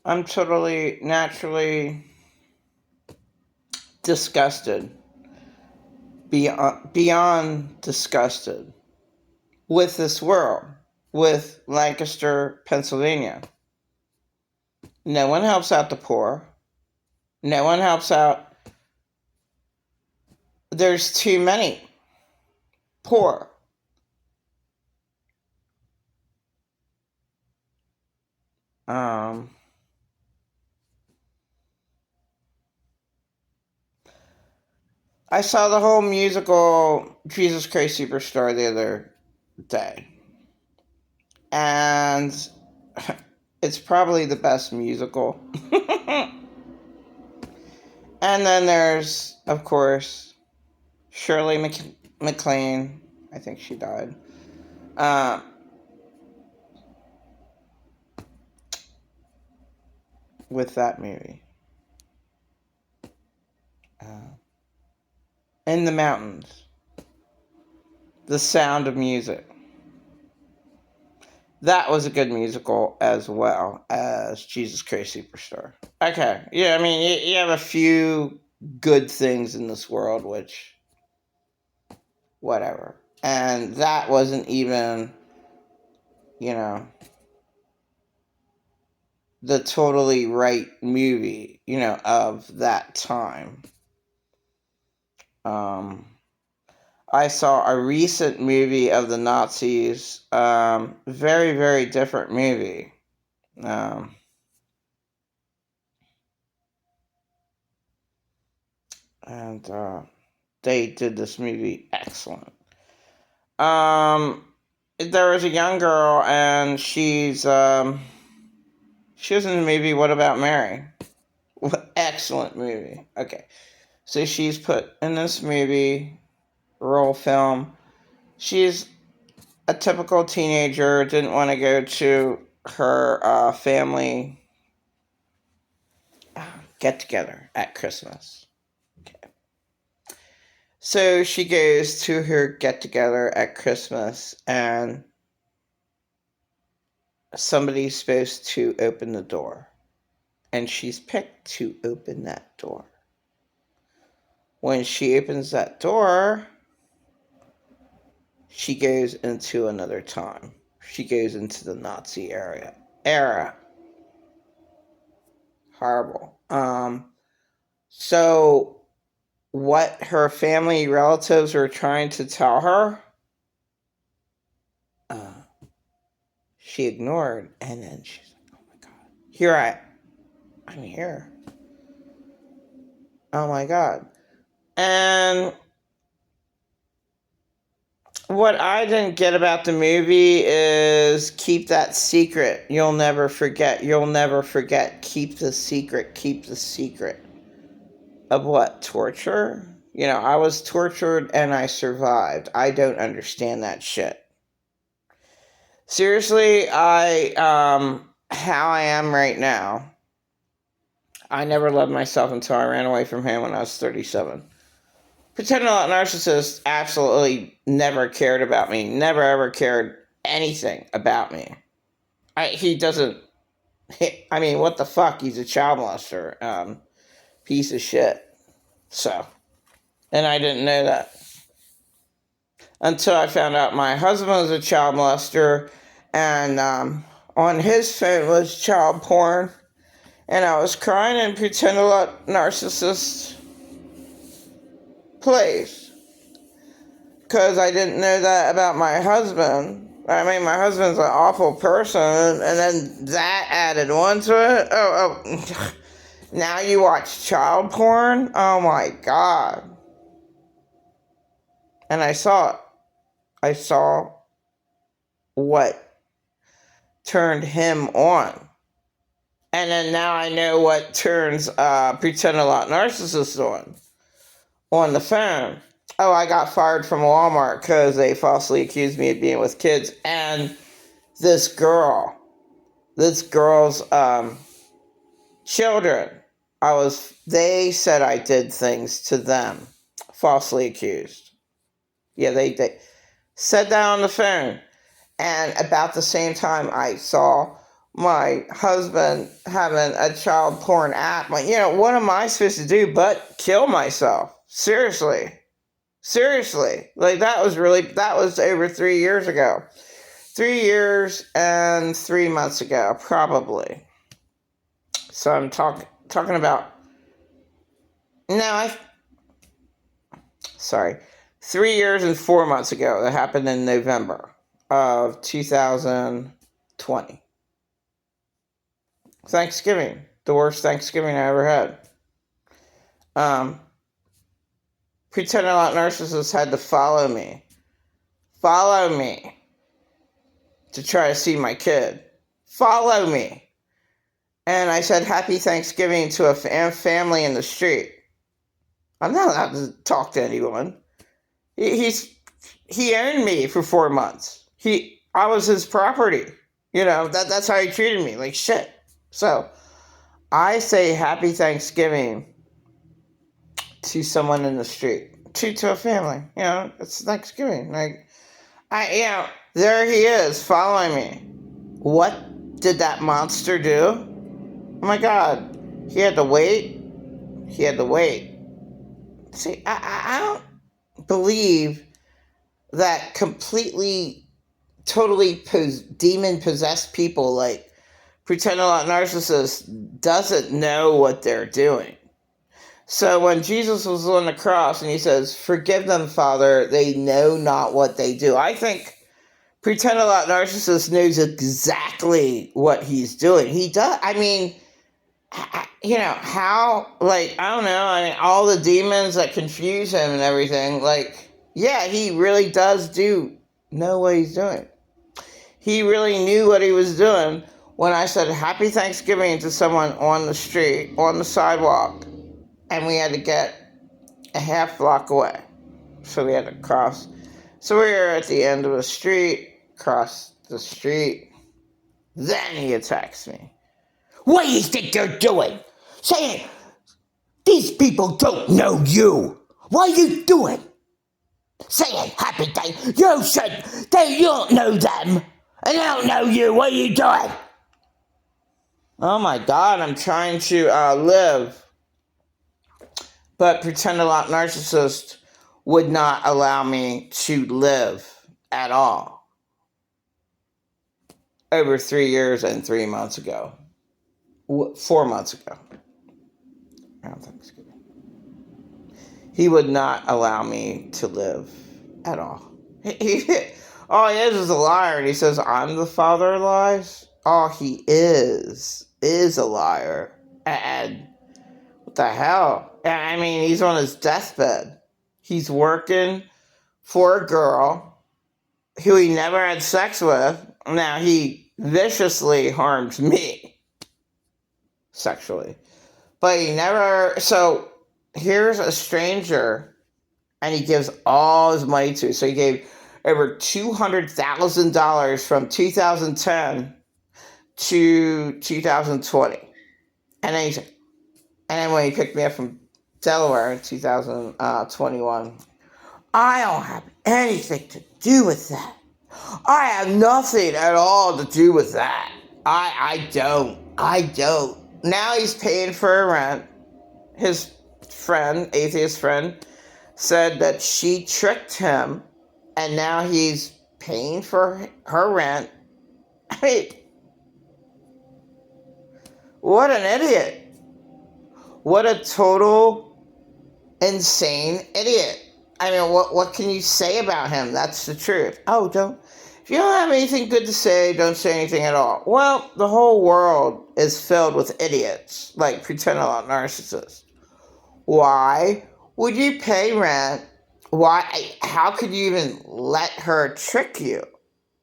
I'm totally naturally disgusted, beyond disgusted with this world, with Lancaster, Pennsylvania. No one helps out the poor. No one helps out. There's too many poor. Um, I saw the whole musical Jesus Christ Superstar the other day. And it's probably the best musical. And then there's, of course, Shirley MacLaine. I think she died. Uh, with that movie. In the Mountains. The Sound of Music. That was a good musical as well as Jesus Christ Superstar. Okay, yeah, I mean, you have a few good things in this world, which, whatever. And that wasn't even, you know, the totally right movie, of that time. I saw a recent movie of the Nazis, very, very different movie. And they did this movie excellent. There was a young girl, and she was in the movie What About Mary? Excellent movie. Okay. So she's put in this movie, role film. She's a typical teenager, didn't want to go to her family get together at Christmas. Okay. So she goes to her get together at Christmas, and somebody's supposed to open the door. And she's picked to open that door. When she opens that door, she goes into another time. She goes into the Nazi era. Horrible. So what her family relatives were trying to tell her, she ignored, and then she's like, "Oh my God, I'm here. Oh my God." And what I didn't get about the movie is keep that secret. You'll never forget. You'll never forget. Keep the secret. Keep the secret. Of what? Torture? I was tortured and I survived. I don't understand that shit. Seriously, how I am right now, I never loved myself until I ran away from him when I was 37. Pretending a narcissist absolutely never cared about me, never ever cared anything about me. He doesn't, I mean, what the fuck? He's a child molester, piece of shit. So, and I didn't know that until I found out my husband was a child molester, and on his phone was child porn, and I was crying and pretending a lot narcissist plays because I didn't know that about my husband. I mean, my husband's an awful person, and then that added on to it. Oh, now you watch child porn? Oh my God. And I saw it. I saw what turned him on. And then now I know what turns pretend a lot narcissists on the phone. Oh, I got fired from Walmart because they falsely accused me of being with kids. And this girl's children, they said I did things to them, falsely accused. Yeah, they said that on the phone. And about the same time, I saw my husband having a child porn app. Like, what am I supposed to do but kill myself? Seriously. Like, that was over 3 years ago. 3 years and 3 months ago, probably. So I'm talking about, sorry, 3 years and 4 months ago. That happened in November of 2020. Thanksgiving, the worst Thanksgiving I ever had. Pretending like narcissists had to follow me to try to see my kid. Follow me. And I said, Happy Thanksgiving to a family in the street. I'm not allowed to talk to anyone. He owned me for 4 months. I was his property. That's how he treated me, like shit. So I say Happy Thanksgiving to someone in the street, to a family. It's Thanksgiving. Like, there he is following me. What did that monster do? Oh my God, he had to wait. See, I don't believe that completely, totally demon-possessed people like pretend a lot narcissists doesn't know what they're doing. So when Jesus was on the cross and he says, Forgive them, Father, they know not what they do. I think pretend a lot narcissist knows exactly what he's doing. He does. I mean, how, like, I don't know, all the demons that confuse him and everything, like, yeah, he really does know what he's doing. He really knew what he was doing when I said Happy Thanksgiving to someone on the street, on the sidewalk, and we had to get a half block away. So we had to cross. So we were at the end of the street, cross the street. Then he attacks me. What do you think they're doing? Saying, these people don't know you. What are you doing? Saying Happy Day. You don't know them. And they don't know you. What are you doing? Oh my God, I'm trying to live. But pretend a lot narcissist would not allow me to live at all. Over 3 years and 3 months ago. 4 months ago. Around Thanksgiving. He would not allow me to live at all. All he is a liar, and he says, I'm the father of lies. All he is a liar. And what the hell? I mean, he's on his deathbed. He's working for a girl who he never had sex with. Now, he viciously harmed me sexually. But he never... So, here's a stranger, and he gives all his money to. So he gave over $200,000 from 2010 to 2020. And then when he picked me up from Delaware in 2021, I don't have anything to do with that. I have nothing at all to do with that. I don't. Now he's paying for a rent. His friend, atheist friend, said that she tricked him, and now he's paying for her rent. I mean, what an idiot. What a total insane idiot. I mean, what can you say about him? That's the truth. If you don't have anything good to say, don't say anything at all. Well, the whole world is filled with idiots, like pretend a lot narcissists. Why would you pay rent? How could you even let her trick you?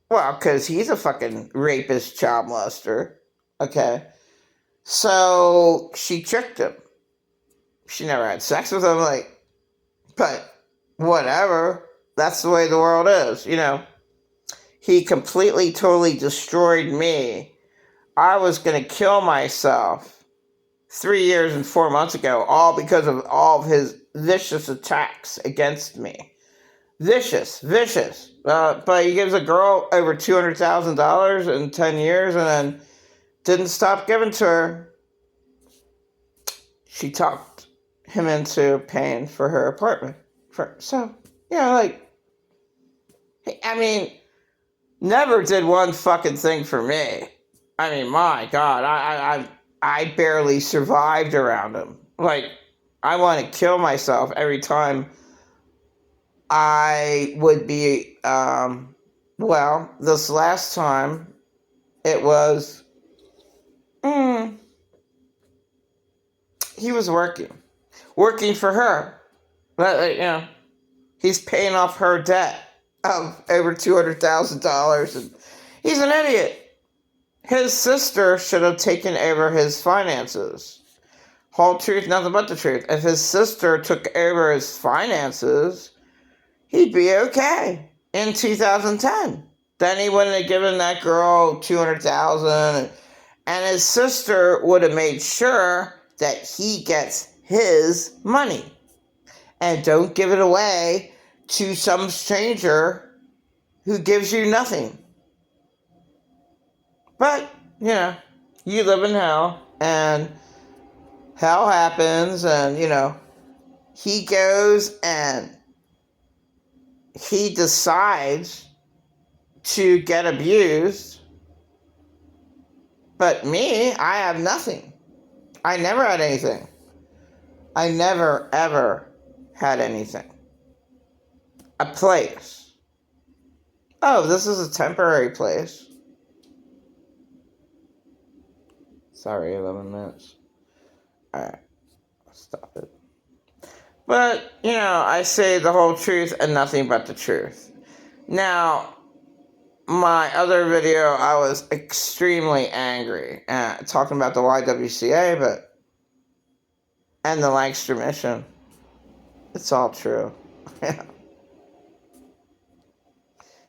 Well, because he's a fucking rapist, child molester. Okay. So she tricked him. She never had sex with him, but whatever. That's the way the world is, He completely, totally destroyed me. I was going to kill myself 3 years and 4 months ago, all because of all of his vicious attacks against me. Vicious. But he gives a girl over $200,000 in 10 years, and then didn't stop giving to her. She talked him into paying for her apartment. I mean, never did one fucking thing for me. I mean, my God, I barely survived around him. Like, I want to kill myself every time I would be, this last time, it was, he was working for her. But, he's paying off her debt of over $200,000, and he's an idiot. His sister should have taken over his finances. Whole truth, nothing but the truth. If his sister took over his finances, he'd be okay in 2010. Then he wouldn't have given that girl $200,000, and his sister would have made sure that he gets his money. And don't give it away to some stranger who gives you nothing. But, you live in hell, and hell happens, and, he goes and he decides to get abused. But me, I have nothing. I never had anything. I never, ever had anything. A place. Oh, this is a temporary place. Sorry, 11 minutes. Alright, stop it. But, I say the whole truth and nothing but the truth. Now, my other video, I was extremely angry talking about the YWCA, and the Lancaster Mission. It's all true.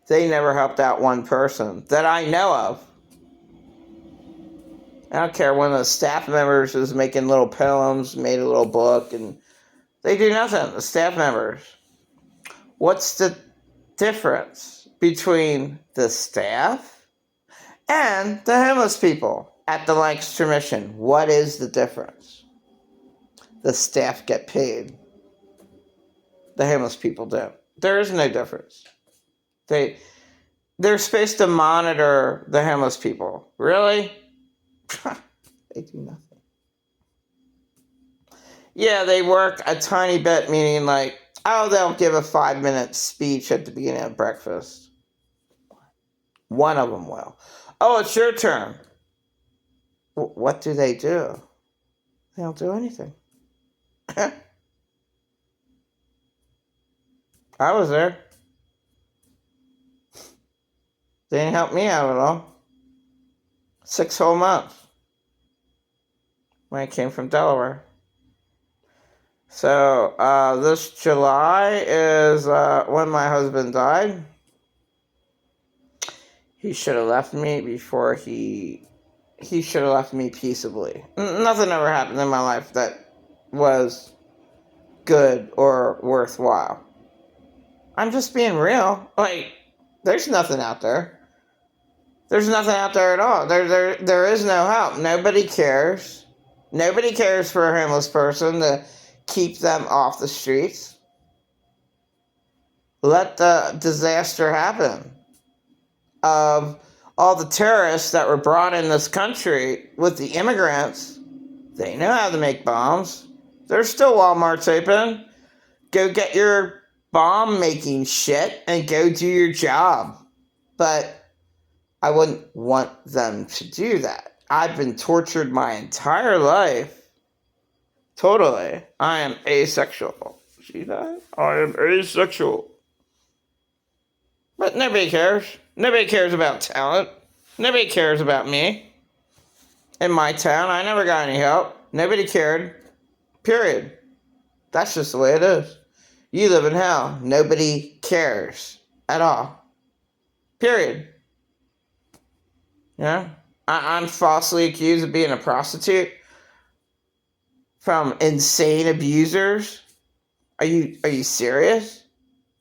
They never helped out one person that I know of. I don't care, one of the staff members was making little poems, made a little book, and they do nothing, the staff members. What's the difference between the staff and the homeless people at the Lancaster Mission? What is the difference? The staff get paid. The homeless people don't. There is no difference. They're supposed to monitor the homeless people. Really? They do nothing. Yeah, they work a tiny bit, meaning they'll give a 5-minute speech at the beginning of breakfast. One of them will. Oh, it's your turn. What do? They don't do anything. I was there. They didn't help me out at all. 6 whole months. When I came from Delaware. So, this July is when my husband died. He should have left me before he should have left me peaceably. Nothing ever happened in my life that was good or worthwhile. I'm just being real. There's nothing out there. There's nothing out there at all. There is no help. Nobody cares. Nobody cares for a homeless person to keep them off the streets. Let the disaster happen of all the terrorists that were brought in this country with the immigrants. They know how to make bombs. There's still Walmarts open. Go get your bomb making shit and go do your job. But I wouldn't want them to do that. I've been tortured my entire life. Totally. I am asexual. See that? I am asexual. But nobody cares. Nobody cares about talent. Nobody cares about me. In my town, I never got any help. Nobody cared. Period. That's just the way it is. You live in hell. Nobody cares at all. Period. I'm falsely accused of being a prostitute from insane abusers. Are you serious?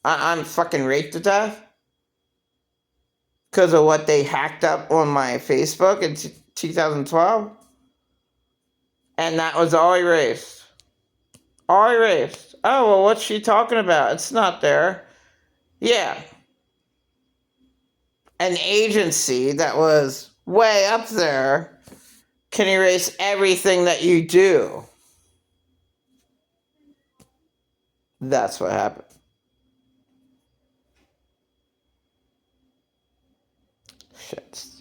I'm fucking raped to death because of what they hacked up on my Facebook and 2012, and that was all erased. All erased. Oh, well, what's she talking about? It's not there. Yeah. An agency that was way up there can erase everything that you do. That's what happened. Shit.